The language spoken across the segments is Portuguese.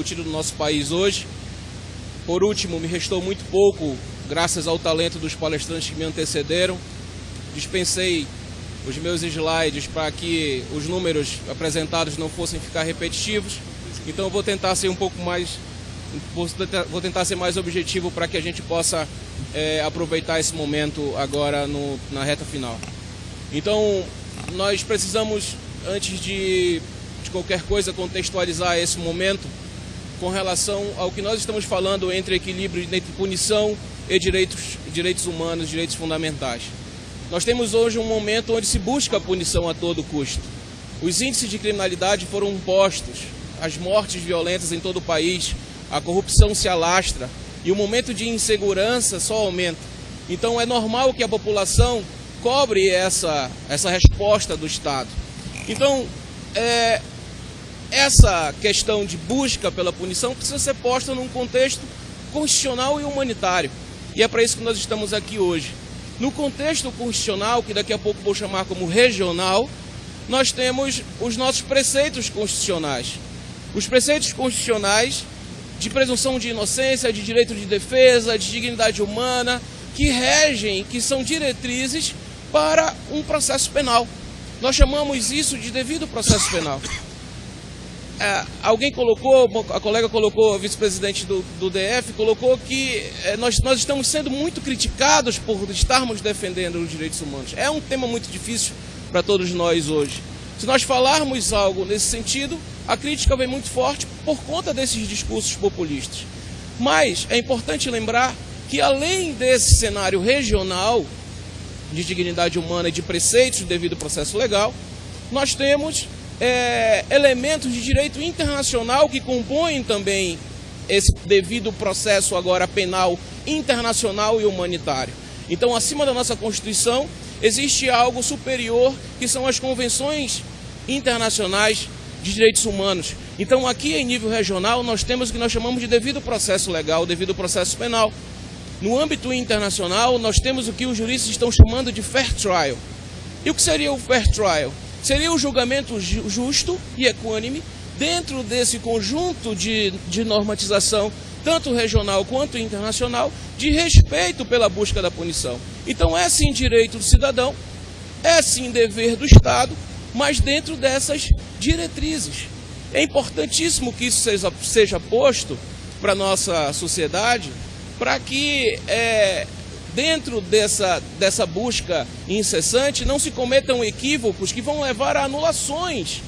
discutido no nosso país hoje. Por último, me restou muito pouco, graças ao talento dos palestrantes que me antecederam. Dispensei os meus slides para que os números apresentados não fossem ficar repetitivos. Então eu vou tentar ser vou tentar ser mais objetivo para que a gente possa aproveitar esse momento agora na reta final. Então, nós precisamos, antes de qualquer coisa, contextualizar esse momento com relação ao que nós estamos falando entre equilíbrio entre punição e direitos humanos, direitos fundamentais. Nós temos hoje um momento onde se busca a punição a todo custo. Os índices de criminalidade foram postos, as mortes violentas em todo o país, a corrupção se alastra e o momento de insegurança só aumenta. Então é normal que a população cobre essa resposta do Estado. Então, essa questão de busca pela punição precisa ser posta num contexto constitucional e humanitário. E é para isso que nós estamos aqui hoje. No contexto constitucional, que daqui a pouco vou chamar como regional, nós temos os nossos preceitos constitucionais. Os preceitos constitucionais de presunção de inocência, de direito de defesa, de dignidade humana, que regem, que são diretrizes para um processo penal. Nós chamamos isso de devido processo penal. Alguém colocou, a colega colocou, a vice-presidente do DF, colocou que nós estamos sendo muito criticados por estarmos defendendo os direitos humanos. É um tema muito difícil para todos nós hoje. Se nós falarmos algo nesse sentido, a crítica vem muito forte por conta desses discursos populistas. Mas é importante lembrar que, além desse cenário regional de dignidade humana e de preceitos do devido processo legal, nós temos elementos de direito internacional que compõem também esse devido processo agora penal internacional e humanitário. Então, acima da nossa Constituição, existe algo superior, que são as convenções internacionais de direitos humanos. Então, aqui em nível regional, nós temos o que nós chamamos de devido processo legal, devido processo penal. No âmbito internacional, nós temos o que os juristas estão chamando de fair trial. E o que seria o fair trial? Seria o julgamento justo e equânime dentro desse conjunto de normatização, tanto regional quanto internacional, de respeito pela busca da punição. Então é sim direito do cidadão, é sim dever do Estado, mas dentro dessas diretrizes. É importantíssimo que isso seja posto para a nossa sociedade, para que dentro dessa busca incessante não se cometam equívocos que vão levar a anulações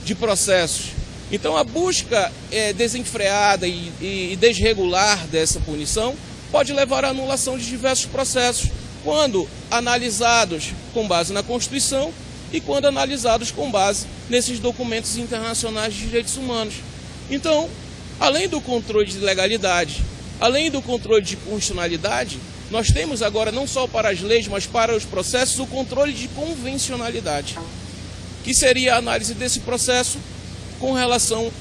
de processos. Então a busca desenfreada e desregular dessa punição pode levar à anulação de diversos processos, quando analisados com base na Constituição e quando analisados com base nesses documentos internacionais de direitos humanos. Então, além do controle de legalidade, além do controle de constitucionalidade, nós temos agora, não só para as leis, mas para os processos, o controle de convencionalidade, que seria a análise desse processo com relação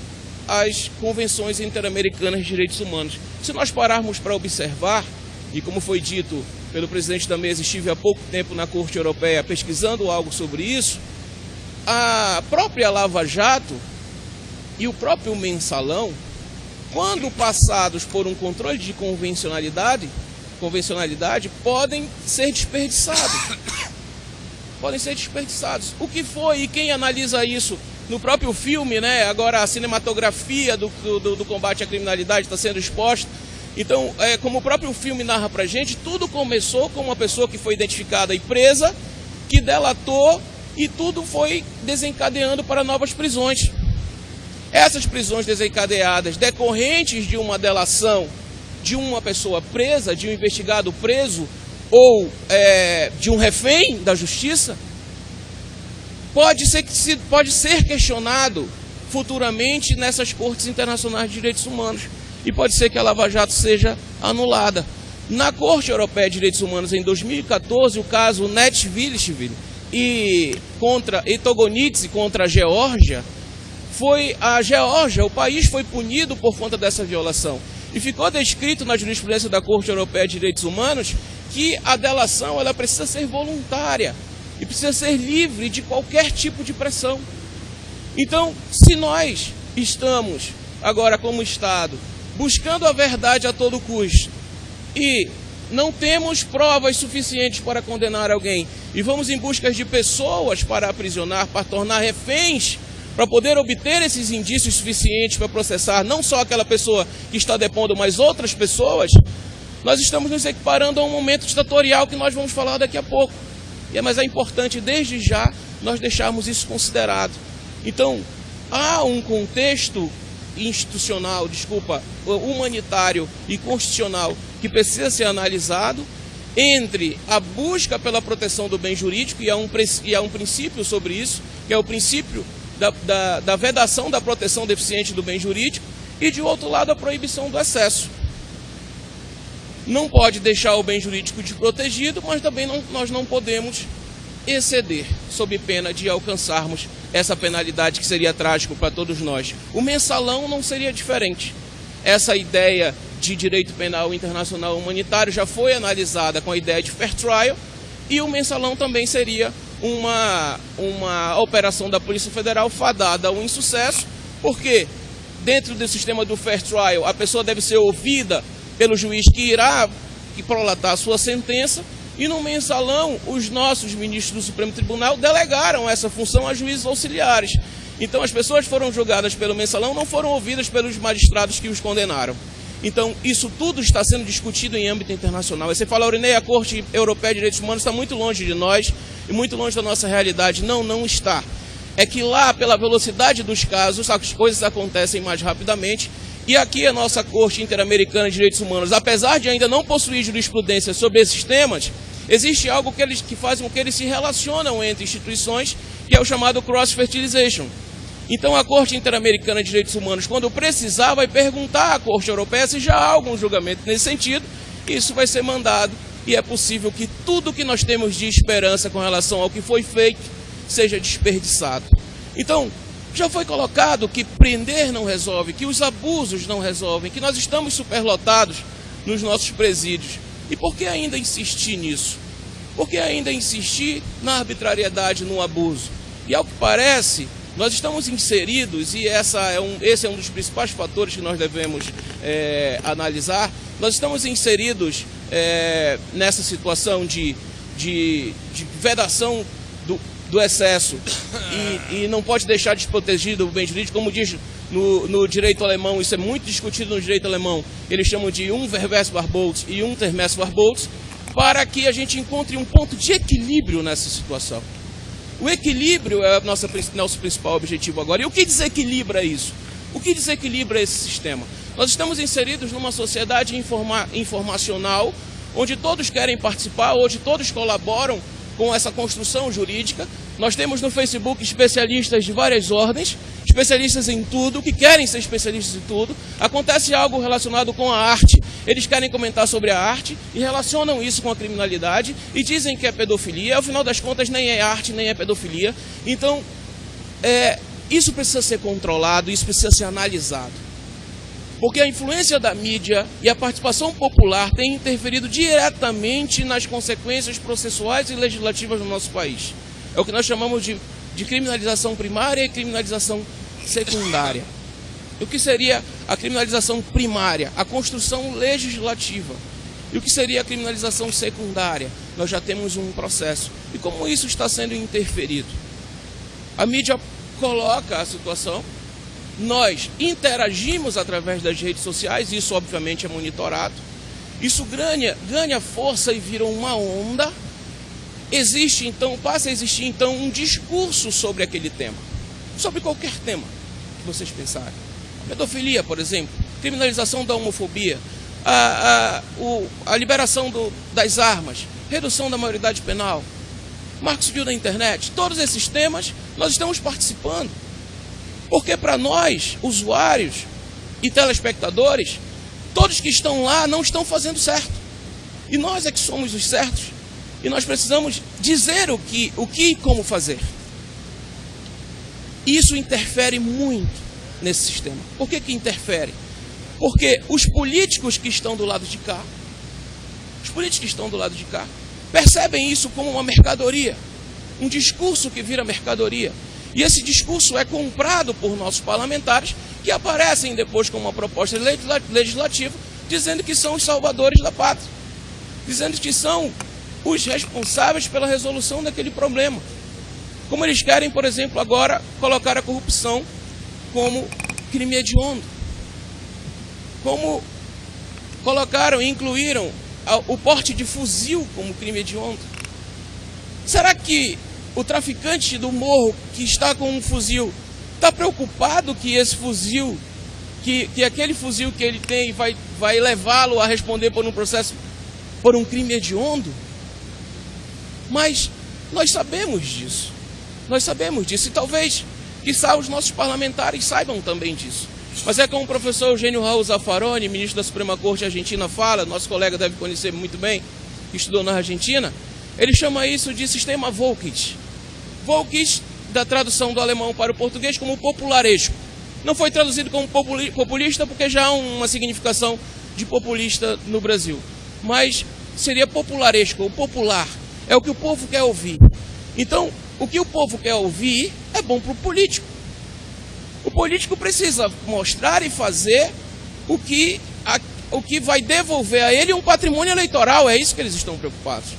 às convenções interamericanas de direitos humanos. Se nós pararmos para observar, e como foi dito pelo presidente da mesa, estive há pouco tempo na Corte Europeia pesquisando algo sobre isso, a própria Lava Jato e o próprio Mensalão, quando passados por um controle de convencionalidade, podem ser desperdiçados. Podem ser desperdiçados. O que foi e quem analisa isso no próprio filme, né? Agora a cinematografia do combate à criminalidade está sendo exposta. Então, como o próprio filme narra pra gente, tudo começou com uma pessoa que foi identificada e presa, que delatou, e tudo foi desencadeando para novas prisões. Essas prisões desencadeadas, decorrentes de uma delação de uma pessoa presa, de um investigado preso, ou de um refém da justiça, pode ser questionado futuramente nessas cortes internacionais de direitos humanos. E pode ser que a Lava Jato seja anulada. Na Corte Europeia de Direitos Humanos, em 2014, o caso Netvilishvili e Togonidze contra a Geórgia, o país foi punido por conta dessa violação. E ficou descrito na jurisprudência da Corte Europeia de Direitos Humanos que a delação ela precisa ser voluntária e precisa ser livre de qualquer tipo de pressão. Então, se nós estamos agora como Estado, buscando a verdade a todo custo, e não temos provas suficientes para condenar alguém, e vamos em busca de pessoas para aprisionar, para tornar reféns, para poder obter esses indícios suficientes para processar não só aquela pessoa que está depondo, mas outras pessoas, nós estamos nos equiparando a um momento ditatorial que nós vamos falar daqui a pouco. Mas é importante, desde já, nós deixarmos isso considerado. Então, há um contexto humanitário e constitucional que precisa ser analisado entre a busca pela proteção do bem jurídico, e há um princípio sobre isso, que é o princípio da vedação da proteção deficiente do bem jurídico, e de outro lado a proibição do excesso. Não pode deixar o bem jurídico desprotegido, mas também nós não podemos exceder, sob pena de alcançarmos essa penalidade que seria trágico para todos nós. O mensalão não seria diferente. Essa ideia de direito penal internacional humanitário já foi analisada com a ideia de fair trial, e o mensalão também seria uma operação da Polícia Federal fadada ao insucesso, porque dentro do sistema do fair trial a pessoa deve ser ouvida pelo juiz que irá prolatar a sua sentença, e no mensalão os nossos ministros do Supremo Tribunal delegaram essa função a juízes auxiliares. Então as pessoas foram julgadas pelo mensalão, não foram ouvidas pelos magistrados que os condenaram. Então isso tudo está sendo discutido em âmbito internacional. Aí você fala, Aurinei, a Corte Europeia de Direitos Humanos está muito longe de nós e muito longe da nossa realidade. Não, não está. É que lá, pela velocidade dos casos, as coisas acontecem mais rapidamente. E aqui a nossa Corte Interamericana de Direitos Humanos, apesar de ainda não possuir jurisprudência sobre esses temas, existe algo que faz com que eles se relacionam entre instituições, que é o chamado cross-fertilization. Então a Corte Interamericana de Direitos Humanos, quando precisar, vai perguntar à Corte Europeia se já há algum julgamento nesse sentido, e isso vai ser mandado, e é possível que tudo que nós temos de esperança com relação ao que foi feito seja desperdiçado. Então, já foi colocado que prender não resolve, que os abusos não resolvem, que nós estamos superlotados nos nossos presídios. E por que ainda insistir nisso? Por que ainda insistir na arbitrariedade, no abuso? E ao que parece, nós estamos inseridos, e esse é um dos principais fatores que nós devemos analisar, nós estamos inseridos nessa situação de vedação do excesso, e não pode deixar desprotegido o bem jurídico, como diz no direito alemão, isso é muito discutido no direito alemão, eles chamam de Unverwäsbarkeit e Untermessbarkeit, para que a gente encontre um ponto de equilíbrio nessa situação. O equilíbrio é o nosso principal objetivo agora. E o que desequilibra isso? O que desequilibra esse sistema? Nós estamos inseridos numa sociedade informacional, onde todos querem participar, onde todos colaboram com essa construção jurídica. Nós temos no Facebook especialistas de várias ordens, especialistas em tudo, que querem ser especialistas em tudo. Acontece algo relacionado com a arte, eles querem comentar sobre a arte e relacionam isso com a criminalidade e dizem que é pedofilia. Ao final das contas, nem é arte, nem é pedofilia. Então, isso precisa ser controlado, isso precisa ser analisado. Porque a influência da mídia e a participação popular tem interferido diretamente nas consequências processuais e legislativas do nosso país. É o que nós chamamos de criminalização primária e criminalização secundária. E o que seria a criminalização primária? A construção legislativa. E o que seria a criminalização secundária? Nós já temos um processo. E como isso está sendo interferido? A mídia coloca a situação, nós interagimos através das redes sociais, isso obviamente é monitorado, isso ganha força e vira uma onda, passa a existir então um discurso sobre aquele tema, sobre qualquer tema que vocês pensarem. Pedofilia, por exemplo, criminalização da homofobia, a liberação das armas, redução da maioridade penal, marco civil da internet, todos esses temas nós estamos participando. Porque para nós, usuários e telespectadores, todos que estão lá não estão fazendo certo. E nós é que somos os certos. E nós precisamos dizer o que e como fazer. E isso interfere muito nesse sistema. Por que interfere? Porque os políticos que estão do lado de cá, percebem isso como uma mercadoria. Um discurso que vira mercadoria. E esse discurso é comprado por nossos parlamentares que aparecem depois com uma proposta legislativa, dizendo que são os salvadores da pátria, dizendo que são os responsáveis pela resolução daquele problema. Como eles querem, por exemplo, agora colocar a corrupção como crime hediondo. Como colocaram e incluíram o porte de fuzil como crime hediondo. Será que o traficante do morro que está com um fuzil está preocupado que esse fuzil, que aquele fuzil que ele tem vai levá-lo a responder por um processo, por um crime hediondo? Mas nós sabemos disso. Nós sabemos disso. E talvez, quizá, os nossos parlamentares saibam também disso. Mas é como o professor Eugênio Raul Zaffaroni, ministro da Suprema Corte Argentina, fala, nosso colega deve conhecer muito bem, que estudou na Argentina, ele chama isso de sistema Volkit. Volkit, da tradução do alemão para o português, como popularesco. Não foi traduzido como populista, porque já há uma significação de populista no Brasil. Mas seria popularesco, o popular. É o que o povo quer ouvir. Então, o que o povo quer ouvir é bom para o político. O político precisa mostrar e fazer o que vai devolver a ele um patrimônio eleitoral. É isso que eles estão preocupados.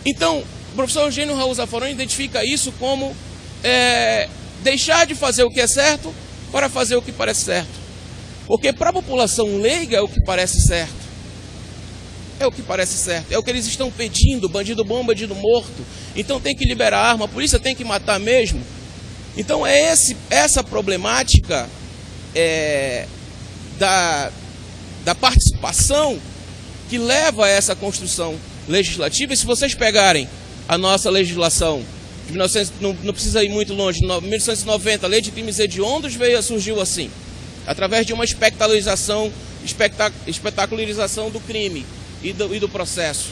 Então, o professor Eugênio Raul Zaffaroni identifica isso como deixar de fazer o que é certo para fazer o que parece certo. Porque para a população leiga é o que parece certo. É o que parece certo. É o que eles estão pedindo, bandido bom, bandido morto. Então tem que liberar a arma, a polícia tem que matar mesmo. Então é essa problemática da participação que leva a essa construção legislativa. E se vocês pegarem a nossa legislação de 1900, não precisa ir muito longe, 1990, a Lei de Crimes Hediondos surgiu assim, através de uma espetacularização do crime e do processo.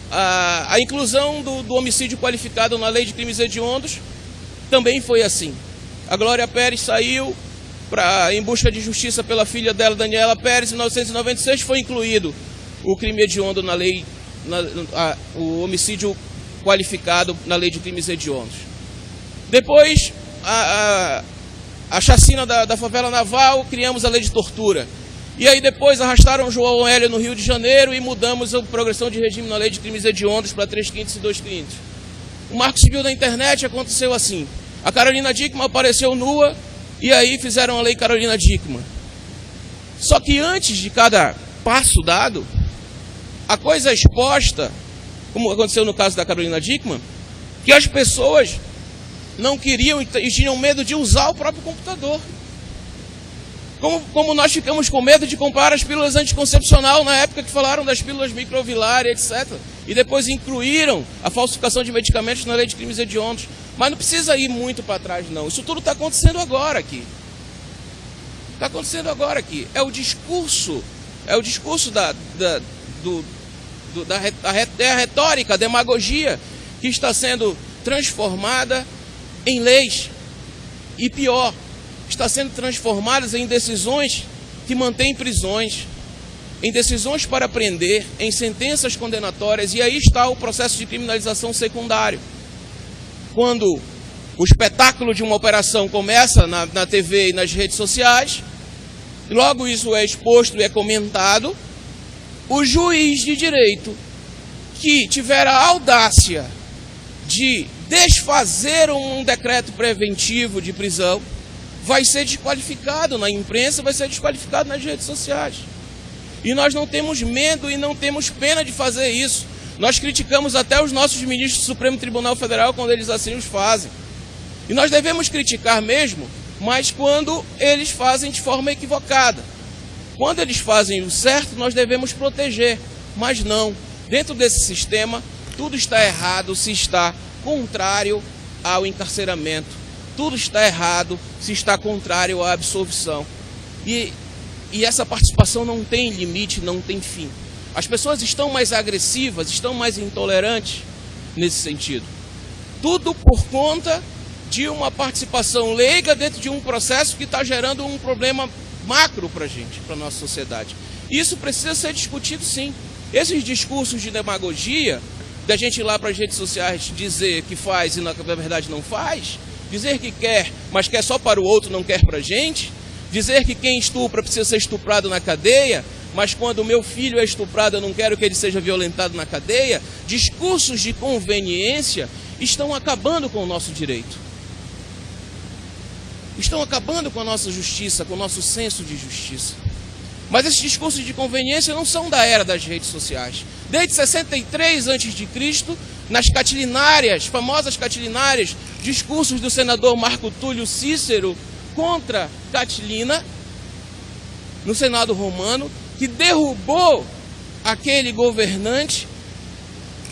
A inclusão do homicídio qualificado na Lei de Crimes Hediondos também foi assim. A Glória Pérez saiu em busca de justiça pela filha dela, Daniela Pérez. Em 1996 foi incluído o crime hediondo na lei, o homicídio qualificado na Lei de Crimes Hediondos. Depois, a chacina da favela naval, criamos a Lei de Tortura. E aí depois arrastaram João Hélio no Rio de Janeiro e mudamos a progressão de regime na Lei de Crimes Hediondos para 3/5 e 2/5. O Marco Civil da Internet aconteceu assim. A Carolina Dickmann apareceu nua e aí fizeram a Lei Carolina Dickmann. Só que antes de cada passo dado, a coisa exposta, como aconteceu no caso da Carolina Dickmann, que as pessoas não queriam e tinham medo de usar o próprio computador. Como nós ficamos com medo de comprar as pílulas anticoncepcional na época que falaram das pílulas microvilárias, etc. E depois incluíram a falsificação de medicamentos na Lei de Crimes Hediondos. Mas não precisa ir muito para trás, não. Isso tudo está acontecendo agora aqui. Está acontecendo agora aqui. É o discurso da retórica, a demagogia que está sendo transformada em leis. E pior, está sendo transformadas em decisões que mantêm prisões, em decisões para prender, em sentenças condenatórias. E aí está o processo de criminalização secundário. Quando o espetáculo de uma operação começa na TV e nas redes sociais, logo isso é exposto e é comentado, o juiz de direito que tiver a audácia de desfazer um decreto preventivo de prisão vai ser desqualificado na imprensa, vai ser desqualificado nas redes sociais. E nós não temos medo e não temos pena de fazer isso. Nós criticamos até os nossos ministros do Supremo Tribunal Federal quando eles assim os fazem. E nós devemos criticar mesmo, mas quando eles fazem de forma equivocada. Quando eles fazem o certo, nós devemos proteger. Mas não, dentro desse sistema, tudo está errado se está contrário ao encarceramento. Tudo está errado se está contrário à absolvição. E essa participação não tem limite, não tem fim. As pessoas estão mais agressivas, estão mais intolerantes nesse sentido. Tudo por conta de uma participação leiga dentro de um processo que está gerando um problema macro para a gente, para a nossa sociedade. Isso precisa ser discutido, sim. Esses discursos de demagogia, da gente ir lá para as redes sociais dizer que faz e na verdade não faz, dizer que quer, mas quer só para o outro, não quer para a gente, Dizer que quem estupra precisa ser estuprado na cadeia, mas quando o meu filho é estuprado eu não quero que ele seja violentado na cadeia. Discursos de conveniência estão acabando com o nosso direito. Estão acabando com a nossa justiça, com o nosso senso de justiça. Mas esses discursos de conveniência não são da era das redes sociais. Desde 63 a.C., nas catilinárias, famosas catilinárias, discursos do senador Marco Túlio Cícero contra Catilina, no Senado romano, que derrubou aquele governante.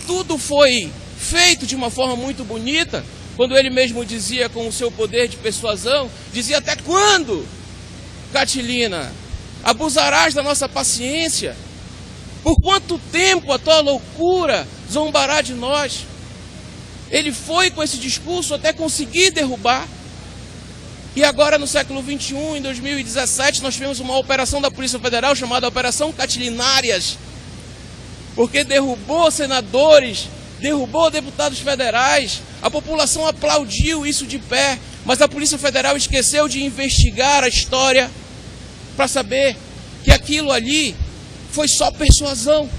Tudo foi feito de uma forma muito bonita, quando ele mesmo dizia, com o seu poder de persuasão, dizia: até quando, Catilina, abusarás da nossa paciência? Por quanto tempo a tua loucura zombará de nós? Ele foi com esse discurso até conseguir derrubar. E agora, no século XXI, em 2017, nós tivemos uma operação da Polícia Federal chamada Operação Catilinárias, porque derrubou senadores, derrubou deputados federais. A população aplaudiu isso de pé, mas a Polícia Federal esqueceu de investigar a história para saber que aquilo ali foi só persuasão.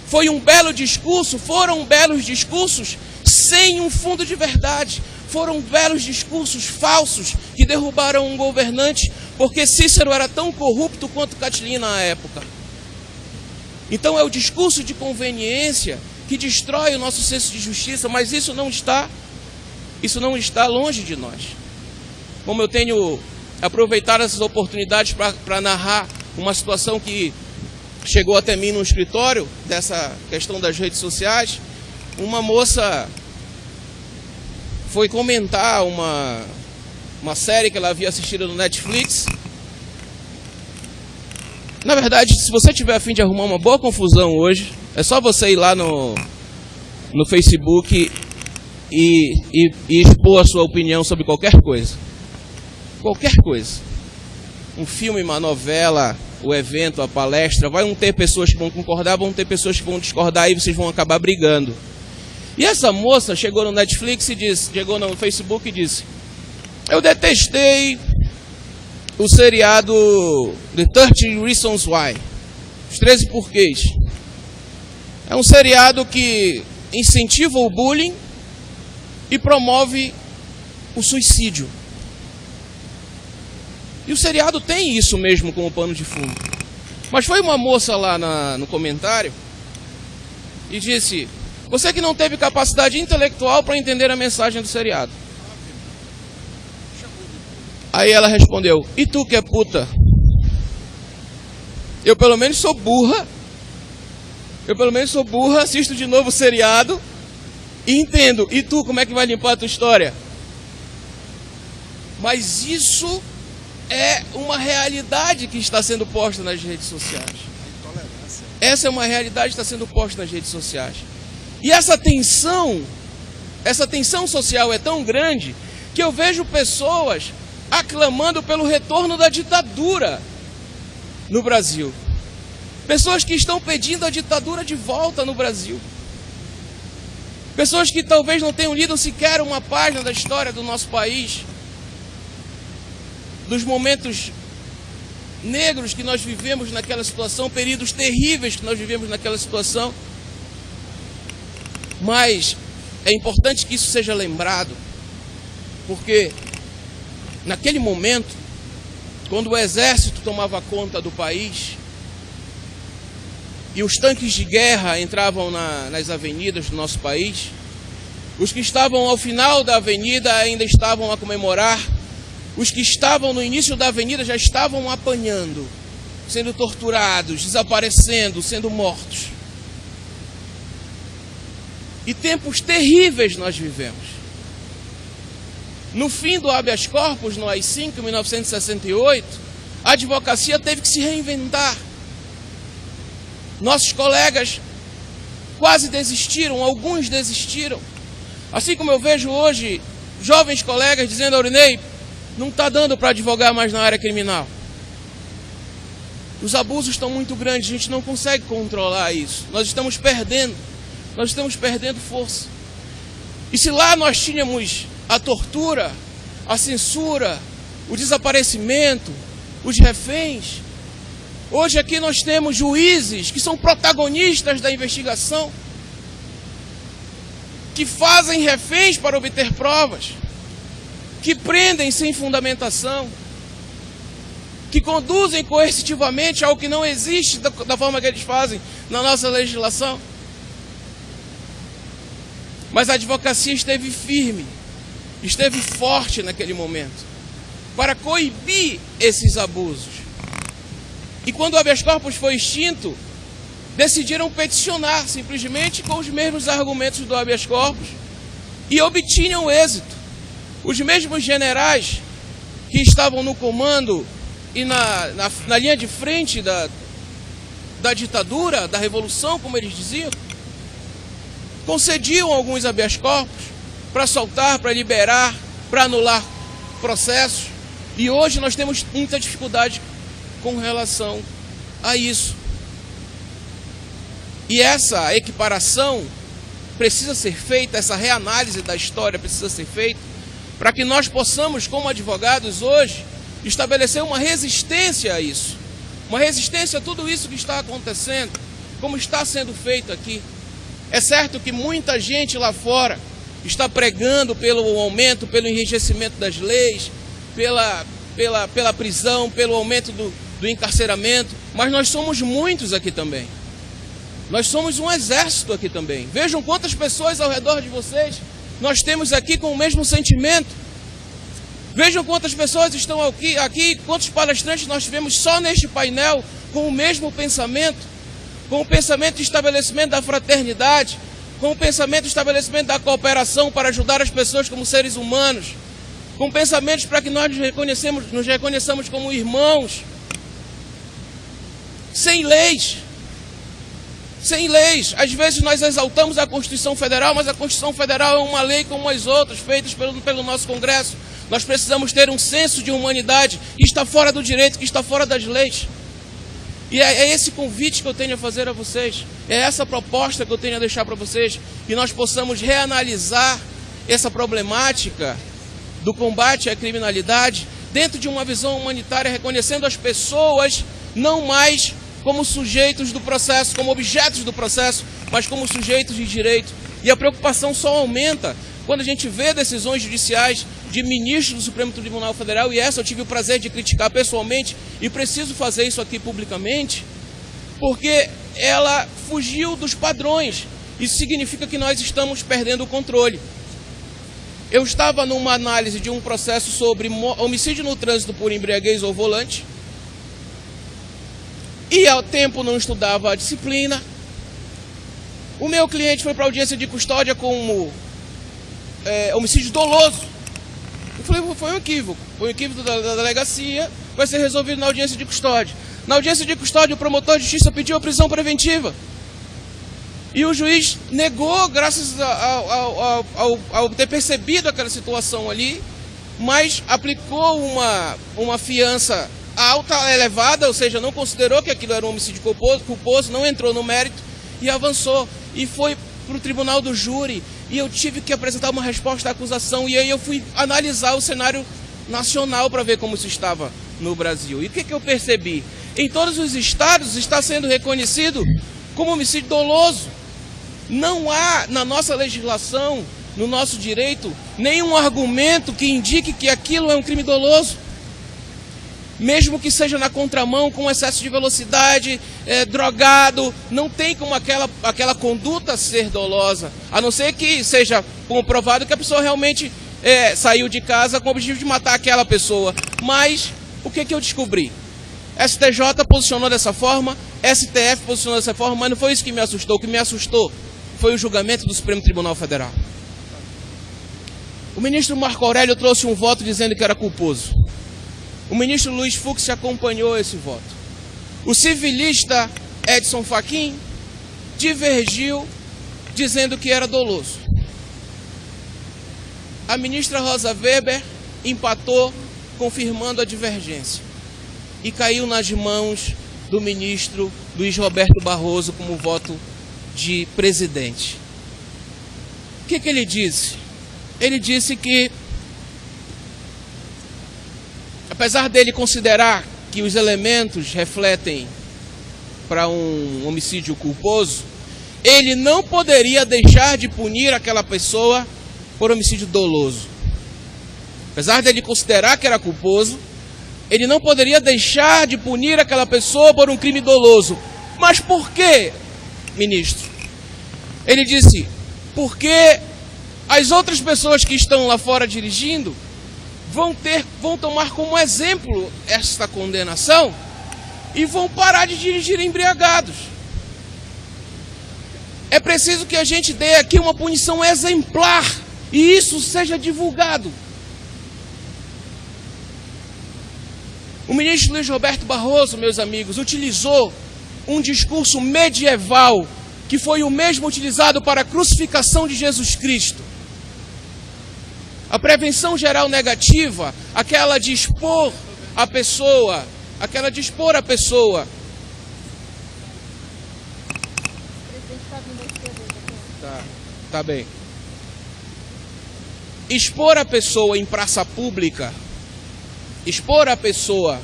Foi um belo discurso, foram belos discursos sem um fundo de verdade. Foram belos discursos falsos que derrubaram um governante, porque Cícero era tão corrupto quanto Catilina à época. Então é o discurso de conveniência que destrói o nosso senso de justiça, mas isso não está longe de nós. Como eu tenho aproveitado essas oportunidades para narrar uma situação que chegou até mim no escritório, dessa questão das redes sociais, uma moça foi comentar uma série que ela havia assistido no Netflix. Na verdade, se você tiver a fim de arrumar uma boa confusão hoje, é só você ir lá no Facebook e expor a sua opinião sobre qualquer coisa. Qualquer coisa. Um filme, uma novela, o evento, a palestra. Vão ter pessoas que vão concordar, vão ter pessoas que vão discordar e vocês vão acabar brigando. E essa moça chegou no Netflix e disse, chegou no Facebook e disse: eu detestei o seriado The 13 Reasons Why, os 13 porquês. É um seriado que incentiva o bullying e promove o suicídio. E o seriado tem isso mesmo como pano de fundo. Mas foi uma moça lá no comentário e disse: você que não teve capacidade intelectual para entender a mensagem do seriado. Aí ela respondeu: e tu que é puta? Eu pelo menos sou burra. Assisto de novo o seriado e entendo. E tu, como é que vai limpar a tua história? Mas isso é uma realidade que está sendo posta nas redes sociais. Essa é uma realidade que está sendo posta nas redes sociais. E essa tensão social é tão grande que eu vejo pessoas aclamando pelo retorno da ditadura no Brasil. Pessoas que estão pedindo a ditadura de volta no Brasil. Pessoas que talvez não tenham lido sequer uma página da história do nosso país, dos momentos negros que nós vivemos naquela situação, períodos terríveis que nós vivemos naquela situação. Mas é importante que isso seja lembrado, porque naquele momento, quando o exército tomava conta do país e os tanques de guerra entravam nas avenidas do nosso país, os que estavam ao final da avenida ainda estavam a comemorar, os que estavam no início da avenida já estavam apanhando, sendo torturados, desaparecendo, sendo mortos. E tempos terríveis nós vivemos. No fim do habeas corpus, no AI-5, em 1968, a advocacia teve que se reinventar. Nossos colegas quase desistiram, alguns desistiram. Assim como eu vejo hoje jovens colegas dizendo: Aurinei, não está dando para advogar mais na área criminal. Os abusos estão muito grandes, a gente não consegue controlar isso. Nós estamos perdendo força. E se lá nós tínhamos a tortura, a censura, o desaparecimento, os reféns. Hoje aqui nós temos juízes que são protagonistas da investigação, que fazem reféns para obter provas, que prendem sem fundamentação, que conduzem coercitivamente ao que não existe da forma que eles fazem na nossa legislação. Mas a advocacia esteve firme, esteve forte naquele momento, para coibir esses abusos. E quando o habeas corpus foi extinto, decidiram peticionar simplesmente com os mesmos argumentos do habeas corpus e obtinham êxito. Os mesmos generais que estavam no comando e na linha de frente da ditadura, da revolução, como eles diziam, concediam alguns habeas corpus para soltar, para liberar, para anular processos. E hoje nós temos muita dificuldade com relação a isso. E essa equiparação precisa ser feita, essa reanálise da história precisa ser feita, para que nós possamos, como advogados hoje, estabelecer uma resistência a isso. Uma resistência a tudo isso que está acontecendo, como está sendo feito aqui. É certo que muita gente lá fora está pregando pelo aumento, pelo enrijecimento das leis, pela prisão, pelo aumento do encarceramento, mas nós somos muitos aqui também. Nós somos um exército aqui também. Vejam quantas pessoas ao redor de vocês nós temos aqui com o mesmo sentimento. Vejam quantas pessoas estão aqui, quantos palestrantes nós tivemos só neste painel com o mesmo pensamento, com o pensamento de estabelecimento da fraternidade, com o pensamento de estabelecimento da cooperação para ajudar as pessoas como seres humanos, com pensamentos para que nós nos reconheçamos como irmãos, sem leis. Sem leis. Às vezes nós exaltamos a Constituição Federal, mas a Constituição Federal é uma lei como as outras, feitas pelo nosso Congresso. Nós precisamos ter um senso de humanidade que está fora do direito, que está fora das leis. E é esse convite que eu tenho a fazer a vocês. É essa proposta que eu tenho a deixar para vocês. Que nós possamos reanalisar essa problemática do combate à criminalidade dentro de uma visão humanitária, reconhecendo as pessoas não mais como sujeitos do processo, como objetos do processo, mas como sujeitos de direito. E a preocupação só aumenta quando a gente vê decisões judiciais de ministros do Supremo Tribunal Federal, e essa eu tive o prazer de criticar pessoalmente, e preciso fazer isso aqui publicamente, porque ela fugiu dos padrões. Isso significa que nós estamos perdendo o controle. Eu estava numa análise de um processo sobre homicídio no trânsito por embriaguez ou volante, e ao tempo não estudava a disciplina. O meu cliente foi para a audiência de custódia como homicídio doloso. Eu falei, foi um equívoco da delegacia, vai ser resolvido na audiência de custódia. Na audiência de custódia, o promotor de justiça pediu a prisão preventiva. E o juiz negou, graças ao ter percebido aquela situação ali, mas aplicou uma fiança alta, elevada, ou seja, não considerou que aquilo era um homicídio culposo, não entrou no mérito e avançou. E foi para o tribunal do júri, e eu tive que apresentar uma resposta à acusação, e aí eu fui analisar o cenário nacional para ver como isso estava no Brasil. E o que eu percebi? Em todos os estados está sendo reconhecido como homicídio doloso. Não há na nossa legislação, no nosso direito, nenhum argumento que indique que aquilo é um crime doloso. Mesmo que seja na contramão, com excesso de velocidade, drogado, não tem como aquela conduta ser dolosa, a não ser que seja comprovado que a pessoa realmente saiu de casa com o objetivo de matar aquela pessoa. Mas o que eu descobri? STJ posicionou dessa forma, STF posicionou dessa forma, mas não foi isso que me assustou. O que me assustou foi o julgamento do Supremo Tribunal Federal. O ministro Marco Aurélio trouxe um voto dizendo que era culposo. O ministro Luiz Fux acompanhou esse voto. O civilista Edson Fachin divergiu, dizendo que era doloso. A ministra Rosa Weber empatou, confirmando a divergência. E caiu nas mãos do ministro Luiz Roberto Barroso como voto de presidente. O que ele disse? Ele disse que apesar dele considerar que os elementos refletem para um homicídio culposo, ele não poderia deixar de punir aquela pessoa por homicídio doloso. Apesar dele considerar que era culposo, ele não poderia deixar de punir aquela pessoa por um crime doloso. Mas por quê, ministro? Ele disse, porque as outras pessoas que estão lá fora dirigindo vão tomar como exemplo esta condenação e vão parar de dirigir embriagados. É preciso que a gente dê aqui uma punição exemplar e isso seja divulgado. O ministro Luiz Roberto Barroso, meus amigos, utilizou um discurso medieval que foi o mesmo utilizado para a crucificação de Jesus Cristo. A prevenção geral negativa, aquela de expor a pessoa, Tá bem. Expor a pessoa em praça pública, expor a pessoa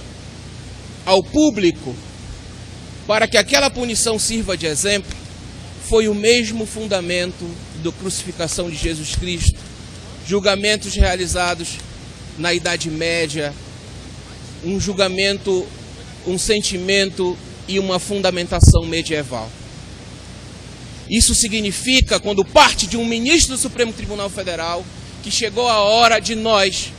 ao público para que aquela punição sirva de exemplo, foi o mesmo fundamento da crucificação de Jesus Cristo. Julgamentos realizados na Idade Média, um julgamento, um sentimento e uma fundamentação medieval. Isso significa, quando parte de um ministro do Supremo Tribunal Federal, que chegou a hora de nós,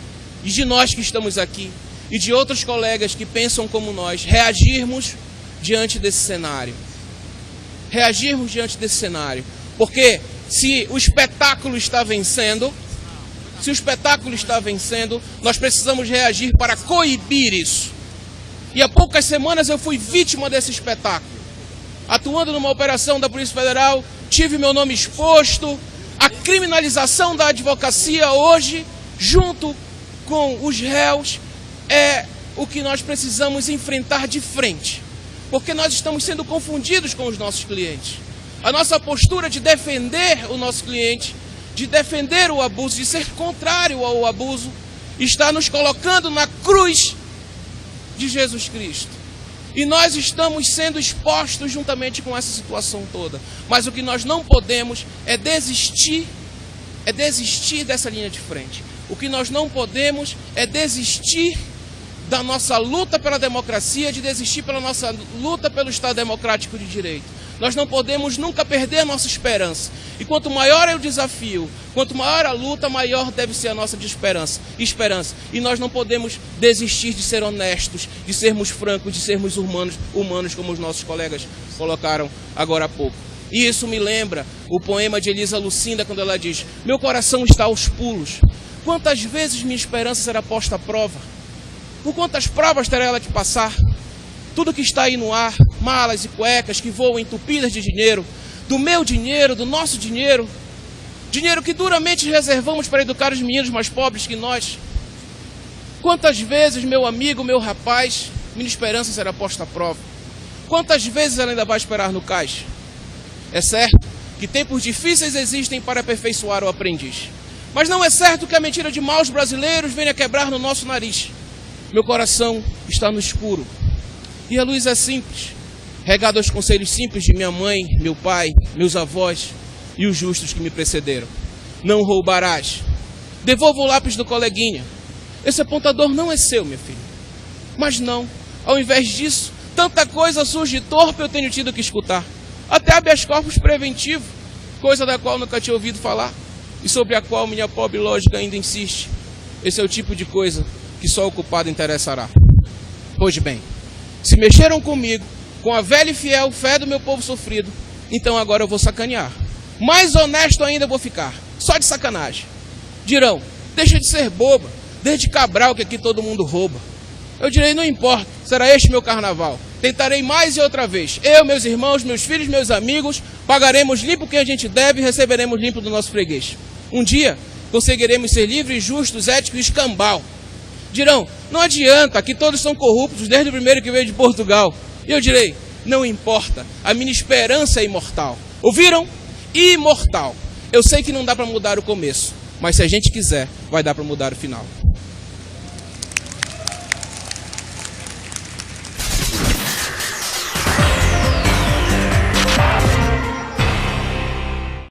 e de nós que estamos aqui, e de outros colegas que pensam como nós, reagirmos diante desse cenário. Reagirmos diante desse cenário. Porque se o espetáculo está vencendo, nós precisamos reagir para coibir isso. E há poucas semanas eu fui vítima desse espetáculo. Atuando numa operação da Polícia Federal, tive meu nome exposto. A criminalização da advocacia hoje, junto com os réus, é o que nós precisamos enfrentar de frente. Porque nós estamos sendo confundidos com os nossos clientes. A nossa postura de defender o nosso cliente, de defender o abuso, de ser contrário ao abuso, está nos colocando na cruz de Jesus Cristo. E nós estamos sendo expostos juntamente com essa situação toda. Mas o que nós não podemos é desistir dessa linha de frente. O que nós não podemos é desistir da nossa luta pela democracia, de desistir pela nossa luta pelo Estado Democrático de Direito. Nós não podemos nunca perder a nossa esperança. E quanto maior é o desafio, quanto maior a luta, maior deve ser a nossa esperança. E nós não podemos desistir de ser honestos, de sermos francos, de sermos humanos como os nossos colegas colocaram agora há pouco. E isso me lembra o poema de Elisa Lucinda, quando ela diz: meu coração está aos pulos. Quantas vezes minha esperança será posta à prova? Por quantas provas terá ela de passar? Tudo que está aí no ar, malas e cuecas que voam entupidas de dinheiro, do meu dinheiro, do nosso dinheiro, dinheiro que duramente reservamos para educar os meninos mais pobres que nós. Quantas vezes, meu amigo, meu rapaz, minha esperança será posta à prova? Quantas vezes ela ainda vai esperar no cais? É certo que tempos difíceis existem para aperfeiçoar o aprendiz. Mas não é certo que a mentira de maus brasileiros venha quebrar no nosso nariz. Meu coração está no escuro. E a luz é simples, regada aos conselhos simples de minha mãe, meu pai, meus avós e os justos que me precederam. Não roubarás. Devolva o lápis do coleguinha. Esse apontador não é seu, minha filha. Mas não, ao invés disso, tanta coisa surge torpe eu tenho tido que escutar. Até habeas corpus preventivo, coisa da qual nunca tinha ouvido falar e sobre a qual minha pobre lógica ainda insiste. Esse é o tipo de coisa que só o culpado interessará. Pois bem, se mexeram comigo, com a velha e fiel fé do meu povo sofrido, então agora eu vou sacanear. Mais honesto ainda eu vou ficar, só de sacanagem. Dirão, deixa de ser boba, desde Cabral que aqui todo mundo rouba. Eu direi, não importa, será este meu carnaval. Tentarei mais e outra vez. Eu, meus irmãos, meus filhos, meus amigos, pagaremos limpo quem a gente deve e receberemos limpo do nosso freguês. Um dia, conseguiremos ser livres, justos, éticos e escambau. Dirão, não adianta, aqui todos são corruptos, desde o primeiro que veio de Portugal. E eu direi, não importa, a minha esperança é imortal. Ouviram? Imortal. Eu sei que não dá para mudar o começo, mas se a gente quiser, vai dar para mudar o final.